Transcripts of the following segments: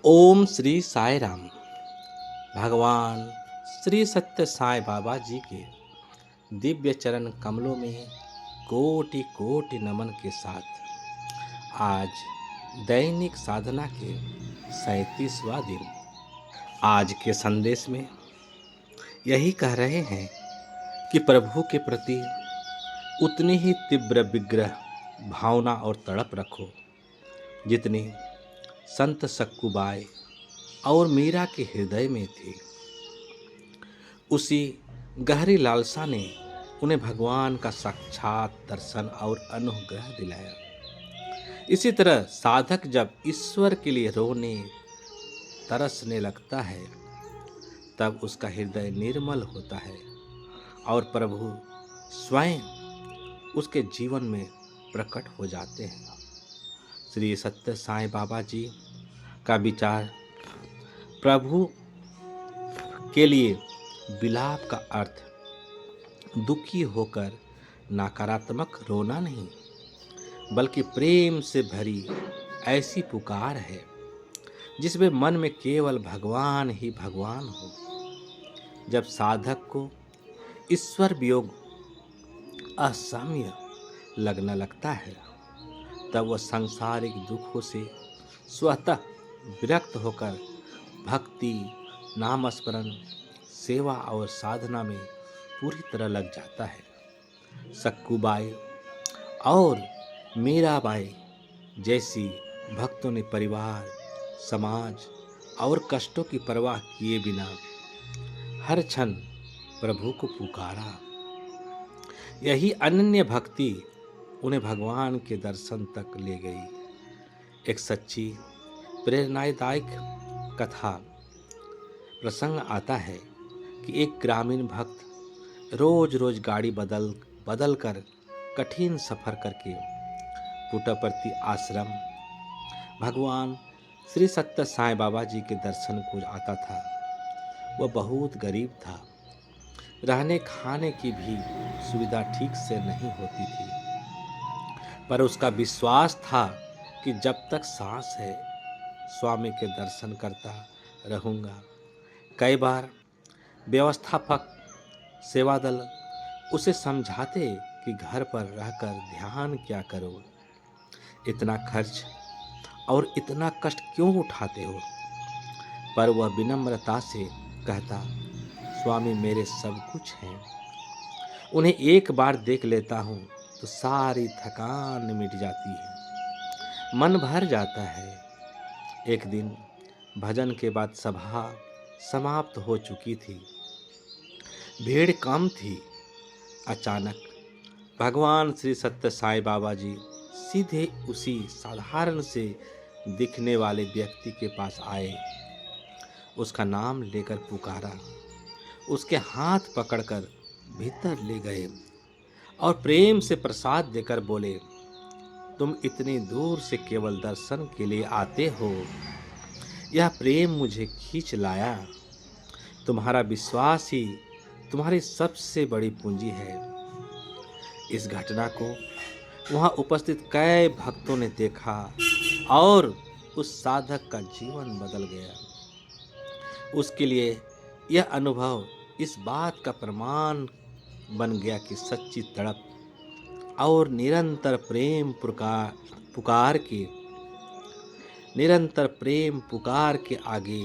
ओम श्री साई राम। भगवान श्री सत्य साई बाबा जी के दिव्य चरण कमलों में कोटि कोटि नमन के साथ आज दैनिक साधना के 37वां दिन। आज के संदेश में यही कह रहे हैं कि प्रभु के प्रति उतनी ही तीव्र विग्रह भावना और तड़प रखो जितनी संत सक्कुबाई और मीरा के हृदय में थी। उसी गहरी लालसा ने उन्हें भगवान का साक्षात दर्शन और अनुग्रह दिलाया। इसी तरह साधक जब ईश्वर के लिए रोने तरसने लगता है तब उसका हृदय निर्मल होता है और प्रभु स्वयं उसके जीवन में प्रकट हो जाते हैं। श्री सत्य साई बाबा जी का विचार प्रभु के लिए विलाप का अर्थ दुखी होकर नकारात्मक रोना नहीं, बल्कि प्रेम से भरी ऐसी पुकार है जिसमें मन में केवल भगवान ही भगवान हो। जब साधक को ईश्वर वियोग असह्य लगने लगता है तब वह सांसारिक दुखों से स्वतः विरक्त होकर भक्ति, नामस्मरण, सेवा और साधना में पूरी तरह लग जाता है। सक्कुबाई और मीराबाई जैसी भक्तों ने परिवार, समाज और कष्टों की परवाह किए बिना हर क्षण प्रभु को पुकारा। यही अनन्य भक्ति उन्हें भगवान के दर्शन तक ले गई। एक सच्ची प्रेरणादायक कथा प्रसंग आता है कि एक ग्रामीण भक्त रोज रोज गाड़ी बदल कर कठिन सफर करके पुट्टपर्ती आश्रम भगवान श्री सत्य साई बाबा जी के दर्शन को आता था। वह बहुत गरीब था, रहने खाने की भी सुविधा ठीक से नहीं होती थी, पर उसका विश्वास था कि जब तक सांस है स्वामी के दर्शन करता रहूँगा। कई बार व्यवस्थापक सेवा दल उसे समझाते कि घर पर रहकर ध्यान क्या करो, इतना खर्च और इतना कष्ट क्यों उठाते हो, पर वह विनम्रता से कहता, स्वामी मेरे सब कुछ हैं, उन्हें एक बार देख लेता हूँ तो सारी थकान मिट जाती है, मन भर जाता है। एक दिन भजन के बाद सभा समाप्त हो चुकी थी, भीड़ कम थी। अचानक भगवान श्री सत्य साई बाबा जी सीधे उसी साधारण से दिखने वाले व्यक्ति के पास आए, उसका नाम लेकर पुकारा, उसके हाथ पकड़कर भीतर ले गए और प्रेम से प्रसाद देकर बोले, तुम इतनी दूर से केवल दर्शन के लिए आते हो, यह प्रेम मुझे खींच लाया। तुम्हारा विश्वास ही तुम्हारी सबसे बड़ी पूंजी है। इस घटना को वहां उपस्थित कई भक्तों ने देखा और उस साधक का जीवन बदल गया। उसके लिए यह अनुभव इस बात का प्रमाण बन गया कि सच्ची तड़प और निरंतर प्रेम पुकार के आगे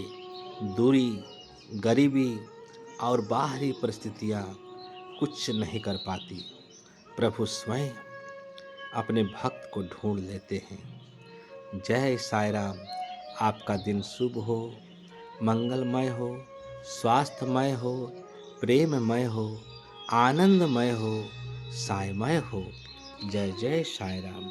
दूरी, गरीबी और बाहरी परिस्थितियां कुछ नहीं कर पाती। प्रभु स्वयं अपने भक्त को ढूंढ लेते हैं। जय साई राम। आपका दिन शुभ हो, मंगलमय हो, स्वास्थ्यमय हो, प्रेममय हो, आनंदमय हो, साईमय हो। जय जय साई राम।